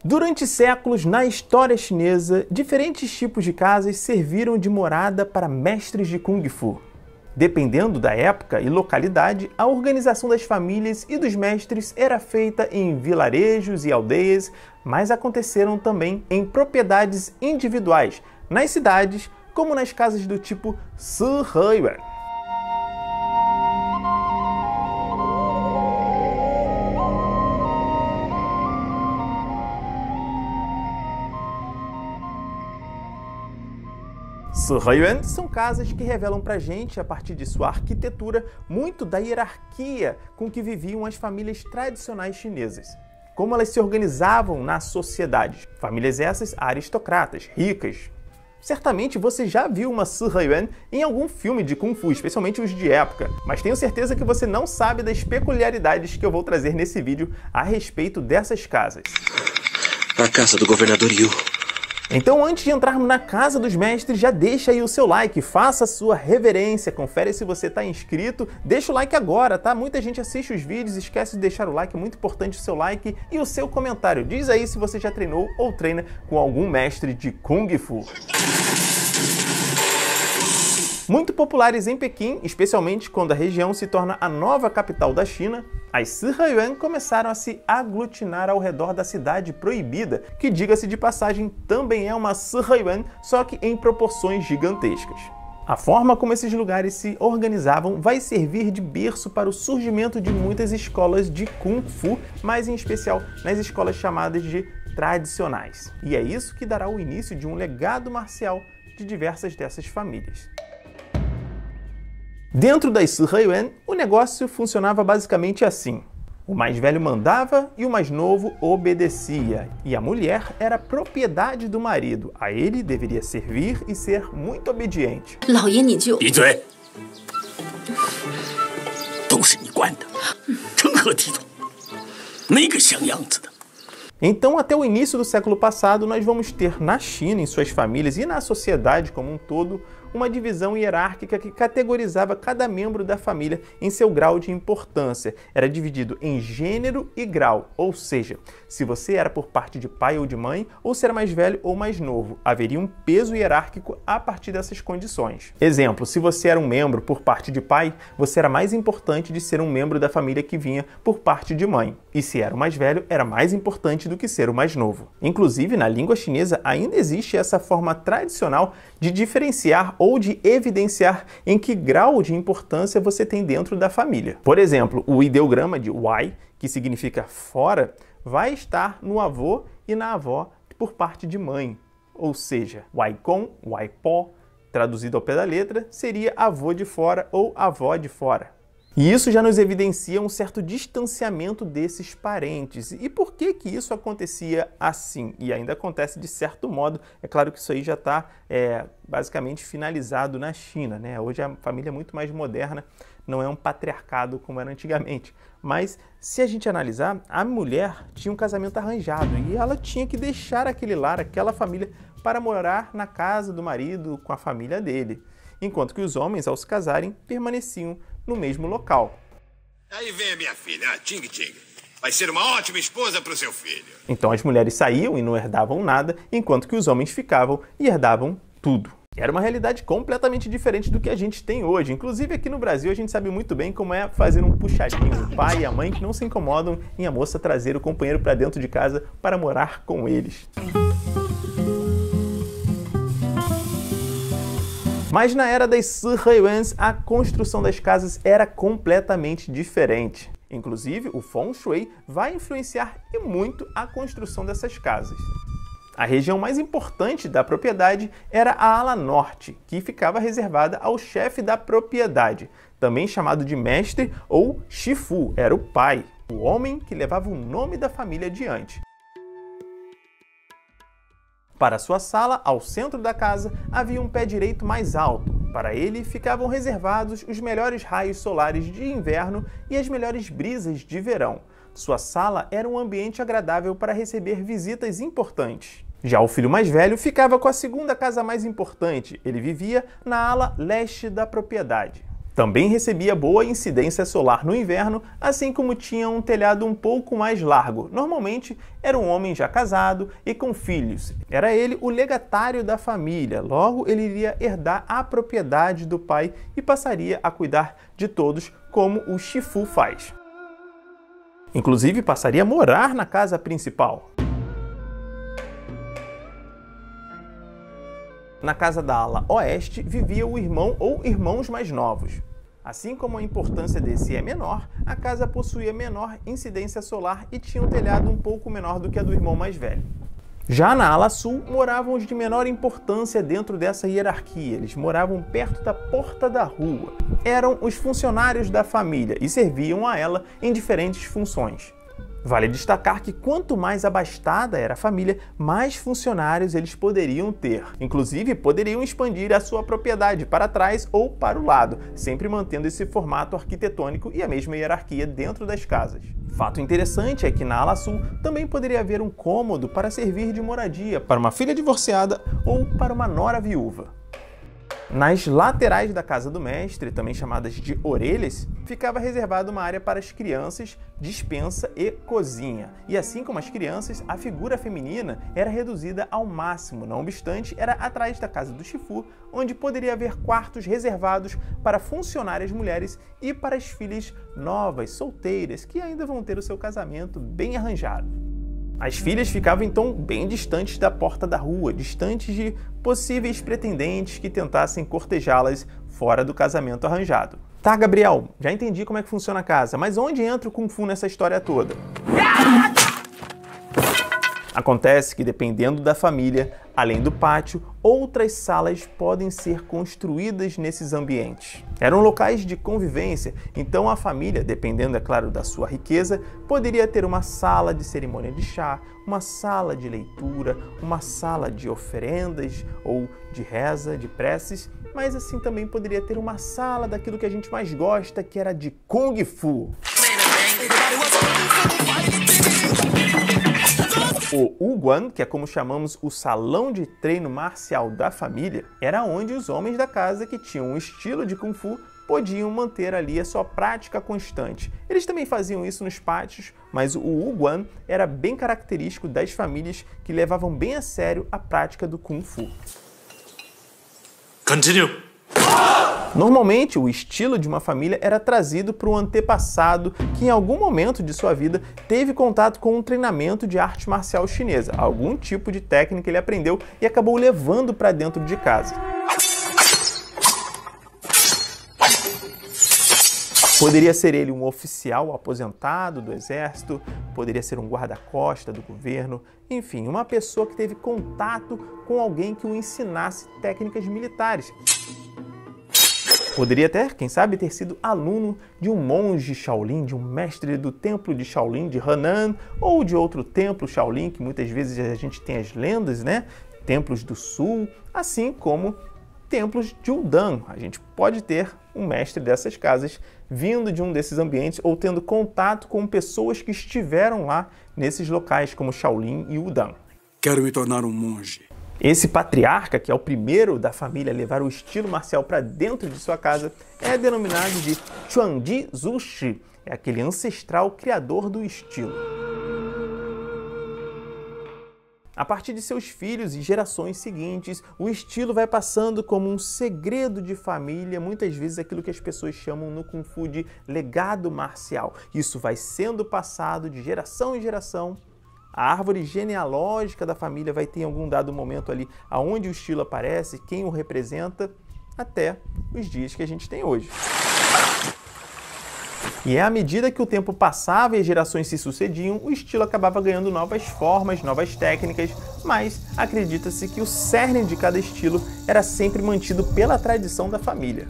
Durante séculos, na história chinesa, diferentes tipos de casas serviram de morada para mestres de Kung Fu. Dependendo da época e localidade, a organização das famílias e dos mestres era feita em vilarejos e aldeias, mas aconteceram também em propriedades individuais, nas cidades, como nas casas do tipo Siheyuan. Siheyuan são casas que revelam pra gente, a partir de sua arquitetura, muito da hierarquia com que viviam as famílias tradicionais chinesas. Como elas se organizavam na sociedade. Famílias essas aristocratas, ricas. Certamente você já viu uma Siheyuan em algum filme de Kung Fu, especialmente os de época, mas tenho certeza que você não sabe das peculiaridades que eu vou trazer nesse vídeo a respeito dessas casas. A casa do governador Yu. Então, antes de entrarmos na casa dos mestres, já deixa aí o seu like, faça a sua reverência, confere se você está inscrito, deixa o like agora, tá? Muita gente assiste os vídeos, esquece de deixar o like, é muito importante o seu like e o seu comentário. Diz aí se você já treinou ou treina com algum mestre de Kung Fu. Muito populares em Pequim, especialmente quando a região se torna a nova capital da China, as Siheyuan começaram a se aglutinar ao redor da cidade proibida, que, diga-se de passagem, também é uma Siheyuan, só que em proporções gigantescas. A forma como esses lugares se organizavam vai servir de berço para o surgimento de muitas escolas de Kung Fu, mas em especial nas escolas chamadas de tradicionais. E é isso que dará o início de um legado marcial de diversas dessas famílias. Dentro das Siheyuan, o negócio funcionava basicamente assim. O mais velho mandava e o mais novo obedecia. E a mulher era propriedade do marido. A ele deveria servir e ser muito obediente. Então, até o início do século passado, nós vamos ter na China, em suas famílias e na sociedade como um todo, uma divisão hierárquica que categorizava cada membro da família em seu grau de importância. Era dividido em gênero e grau, ou seja, se você era por parte de pai ou de mãe, ou se era mais velho ou mais novo. Haveria um peso hierárquico a partir dessas condições. Exemplo, se você era um membro por parte de pai, você era mais importante de ser um membro da família que vinha por parte de mãe. E se era o mais velho, era mais importante do que ser o mais novo. Inclusive, na língua chinesa ainda existe essa forma tradicional de diferenciar ou de evidenciar em que grau de importância você tem dentro da família. Por exemplo, o ideograma de Wai, que significa fora, vai estar no avô e na avó por parte de mãe. Ou seja, Waikong, Waipó, traduzido ao pé da letra, seria avô de fora ou avó de fora. E isso já nos evidencia um certo distanciamento desses parentes. E por que que isso acontecia assim? E ainda acontece de certo modo. É claro que isso aí já está basicamente finalizado na China, né? Hoje a família é muito mais moderna, não é um patriarcado como era antigamente. Mas se a gente analisar, a mulher tinha um casamento arranjado e ela tinha que deixar aquele lar, aquela família, para morar na casa do marido com a família dele. Enquanto que os homens, ao se casarem, permaneciam no mesmo local. Aí vem a minha filha, a Ting Ting. Vai ser uma ótima esposa para o seu filho. Então as mulheres saíam e não herdavam nada, enquanto que os homens ficavam e herdavam tudo. Era uma realidade completamente diferente do que a gente tem hoje. Inclusive aqui no Brasil a gente sabe muito bem como é fazer um puxadinho. O pai e a mãe que não se incomodam em a moça trazer o companheiro para dentro de casa para morar com eles. Mas na era das Siheyuans, a construção das casas era completamente diferente. Inclusive, o Feng Shui vai influenciar e muito a construção dessas casas. A região mais importante da propriedade era a ala norte, que ficava reservada ao chefe da propriedade, também chamado de mestre ou Shifu, era o pai, o homem que levava o nome da família adiante. Para sua sala, ao centro da casa, havia um pé direito mais alto. Para ele, ficavam reservados os melhores raios solares de inverno e as melhores brisas de verão. Sua sala era um ambiente agradável para receber visitas importantes. Já o filho mais velho ficava com a segunda casa mais importante. Ele vivia na ala leste da propriedade. Também recebia boa incidência solar no inverno, assim como tinha um telhado um pouco mais largo. Normalmente era um homem já casado e com filhos. Era ele o legatário da família, logo ele iria herdar a propriedade do pai e passaria a cuidar de todos como o Shifu faz. Inclusive passaria a morar na casa principal. Na casa da ala oeste vivia o irmão ou irmãos mais novos. Assim como a importância desse é menor, a casa possuía menor incidência solar e tinha um telhado um pouco menor do que a do irmão mais velho. Já na ala sul, moravam os de menor importância dentro dessa hierarquia. Eles moravam perto da porta da rua. Eram os funcionários da família e serviam a ela em diferentes funções. Vale destacar que quanto mais abastada era a família, mais funcionários eles poderiam ter. Inclusive, poderiam expandir a sua propriedade para trás ou para o lado, sempre mantendo esse formato arquitetônico e a mesma hierarquia dentro das casas. Fato interessante é que na ala sul também poderia haver um cômodo para servir de moradia para uma filha divorciada ou para uma nora viúva. Nas laterais da casa do mestre, também chamadas de orelhas, ficava reservada uma área para as crianças, despensa e cozinha. E assim como as crianças, a figura feminina era reduzida ao máximo, não obstante, era atrás da casa do Shifu, onde poderia haver quartos reservados para funcionárias mulheres e para as filhas novas, solteiras, que ainda vão ter o seu casamento bem arranjado. As filhas ficavam então bem distantes da porta da rua, distantes de possíveis pretendentes que tentassem cortejá-las fora do casamento arranjado. Tá, Gabriel, já entendi como é que funciona a casa, mas onde entra o Kung Fu nessa história toda? Acontece que, dependendo da família, além do pátio, outras salas podem ser construídas nesses ambientes. Eram locais de convivência, então a família, dependendo, é claro, da sua riqueza, poderia ter uma sala de cerimônia de chá, uma sala de leitura, uma sala de oferendas ou de reza, de preces, mas assim também poderia ter uma sala daquilo que a gente mais gosta, que era de Kung Fu. O Wuguan, que é como chamamos o salão de treino marcial da família, era onde os homens da casa que tinham um estilo de Kung Fu podiam manter ali a sua prática constante. Eles também faziam isso nos pátios, mas o Wuguan era bem característico das famílias que levavam bem a sério a prática do Kung Fu. Continue. Normalmente, o estilo de uma família era trazido para o antepassado que em algum momento de sua vida teve contato com um treinamento de arte marcial chinesa. Algum tipo de técnica ele aprendeu e acabou levando para dentro de casa. Poderia ser ele um oficial aposentado do exército, poderia ser um guarda-costa do governo, enfim, uma pessoa que teve contato com alguém que o ensinasse técnicas militares. Poderia até, quem sabe, ter sido aluno de um monge Shaolin, de um mestre do templo de Shaolin, de Henan, ou de outro templo Shaolin, que muitas vezes a gente tem as lendas, né? Templos do Sul, assim como templos de Wudan. A gente pode ter um mestre dessas casas vindo de um desses ambientes ou tendo contato com pessoas que estiveram lá nesses locais, como Shaolin e Wudan. Quero me tornar um monge. Esse patriarca, que é o primeiro da família a levar o estilo marcial para dentro de sua casa, é denominado de Chuangji Zushi, é aquele ancestral criador do estilo. A partir de seus filhos e gerações seguintes, o estilo vai passando como um segredo de família, muitas vezes aquilo que as pessoas chamam no Kung Fu de legado marcial. Isso vai sendo passado de geração em geração. A árvore genealógica da família vai ter em algum dado momento ali aonde o estilo aparece, quem o representa, até os dias que a gente tem hoje. E à medida que o tempo passava e as gerações se sucediam, o estilo acabava ganhando novas formas, novas técnicas, mas acredita-se que o cerne de cada estilo era sempre mantido pela tradição da família.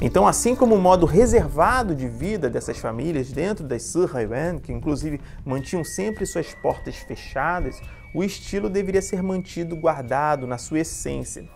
Então, assim como o modo reservado de vida dessas famílias dentro das Sihaiwan, que inclusive mantinham sempre suas portas fechadas, o estilo deveria ser mantido guardado na sua essência.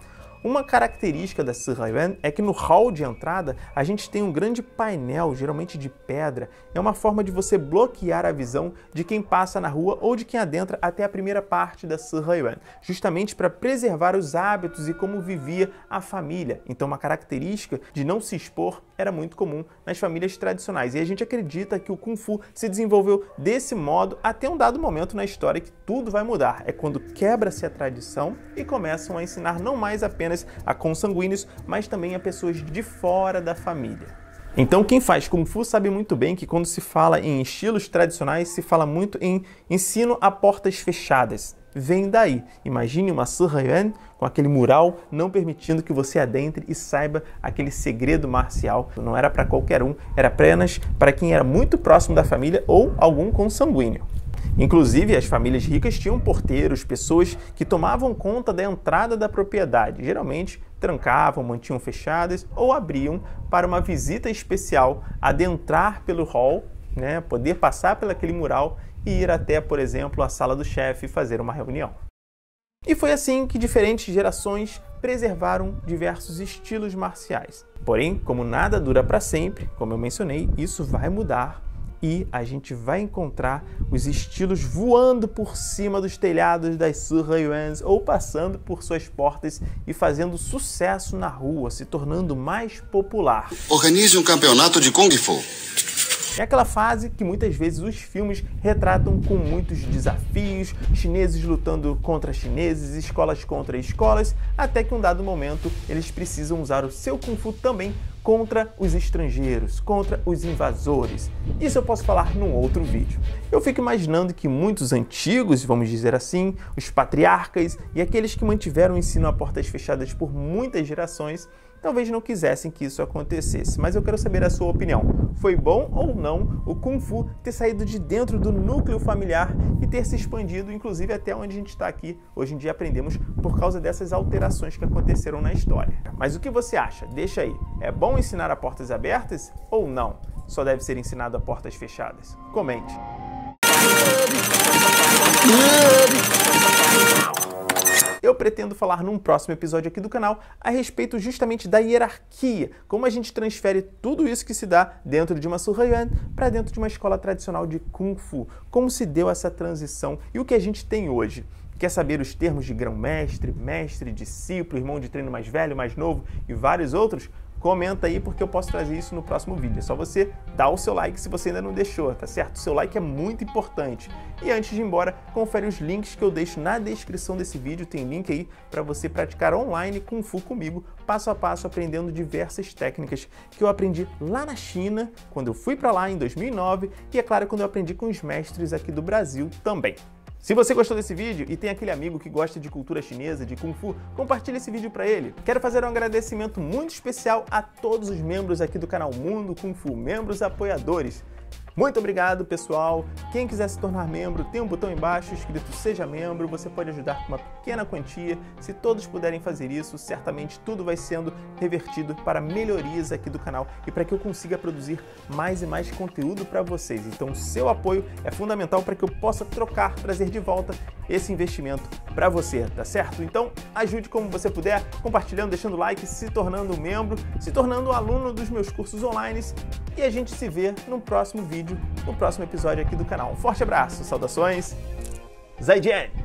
Uma característica da Sihayuan é que no hall de entrada a gente tem um grande painel, geralmente de pedra. É uma forma de você bloquear a visão de quem passa na rua ou de quem adentra até a primeira parte da Sihayuan, justamente para preservar os hábitos e como vivia a família. Então uma característica de não se expor era muito comum nas famílias tradicionais. E a gente acredita que o Kung Fu se desenvolveu desse modo até um dado momento na história que tudo vai mudar. É quando quebra-se a tradição e começam a ensinar não mais apenas a consanguíneos, mas também a pessoas de fora da família. Então quem faz Kung Fu sabe muito bem que quando se fala em estilos tradicionais, se fala muito em ensino a portas fechadas. Vem daí. Imagine uma Sihayuan com aquele mural não permitindo que você adentre e saiba aquele segredo marcial. Não era para qualquer um, era apenas para quem era muito próximo da família ou algum consanguíneo. Inclusive, as famílias ricas tinham porteiros, pessoas que tomavam conta da entrada da propriedade. Geralmente, trancavam, mantinham fechadas ou abriam para uma visita especial, adentrar pelo hall, poder passar pelaquele mural e ir até, por exemplo, a sala do chefe e fazer uma reunião. E foi assim que diferentes gerações preservaram diversos estilos marciais. Porém, como nada dura para sempre, como eu mencionei, isso vai mudar. E a gente vai encontrar os estilos voando por cima dos telhados das Sihayuans ou passando por suas portas e fazendo sucesso na rua, se tornando mais popular. Organize um campeonato de Kung Fu. É aquela fase que muitas vezes os filmes retratam com muitos desafios, chineses lutando contra chineses, escolas contra escolas, até que em um dado momento eles precisam usar o seu Kung Fu também contra os estrangeiros, contra os invasores. Isso eu posso falar num outro vídeo. Eu fico imaginando que muitos antigos, vamos dizer assim, os patriarcas e aqueles que mantiveram o ensino a portas fechadas por muitas gerações, talvez não quisessem que isso acontecesse, mas eu quero saber a sua opinião. Foi bom ou não o Kung Fu ter saído de dentro do núcleo familiar e ter se expandido, inclusive até onde a gente está aqui? Hoje em dia aprendemos por causa dessas alterações que aconteceram na história. Mas o que você acha? Deixa aí. É bom ensinar a portas abertas ou não? Só deve ser ensinado a portas fechadas? Comente. Eu pretendo falar num próximo episódio aqui do canal a respeito justamente da hierarquia, como a gente transfere tudo isso que se dá dentro de uma Sihayuan para dentro de uma escola tradicional de Kung Fu, como se deu essa transição e o que a gente tem hoje. Quer saber os termos de grão-mestre, mestre, discípulo, irmão de treino mais velho, mais novo e vários outros? Comenta aí porque eu posso trazer isso no próximo vídeo. É só você dar o seu like se você ainda não deixou, tá certo? O seu like é muito importante. E antes de ir embora, confere os links que eu deixo na descrição desse vídeo. Tem link aí para você praticar online Kung Fu comigo, passo a passo, aprendendo diversas técnicas que eu aprendi lá na China, quando eu fui para lá em 2009, e é claro, quando eu aprendi com os mestres aqui do Brasil também. Se você gostou desse vídeo e tem aquele amigo que gosta de cultura chinesa, de Kung Fu, compartilhe esse vídeo para ele. Quero fazer um agradecimento muito especial a todos os membros aqui do canal Mundo Kung Fu, membros apoiadores. Muito obrigado, pessoal. Quem quiser se tornar membro, tem um botão embaixo escrito Seja Membro. Você pode ajudar com uma pequena quantia. Se todos puderem fazer isso, certamente tudo vai sendo revertido para melhorias aqui do canal e para que eu consiga produzir mais e mais conteúdo para vocês. Então, o seu apoio é fundamental para que eu possa trazer de volta esse investimento para você, tá certo? Então, ajude como você puder, compartilhando, deixando like, se tornando membro, se tornando aluno dos meus cursos online e a gente se vê no próximo vídeo, no próximo episódio aqui do canal. Um forte abraço, saudações, Zaijian!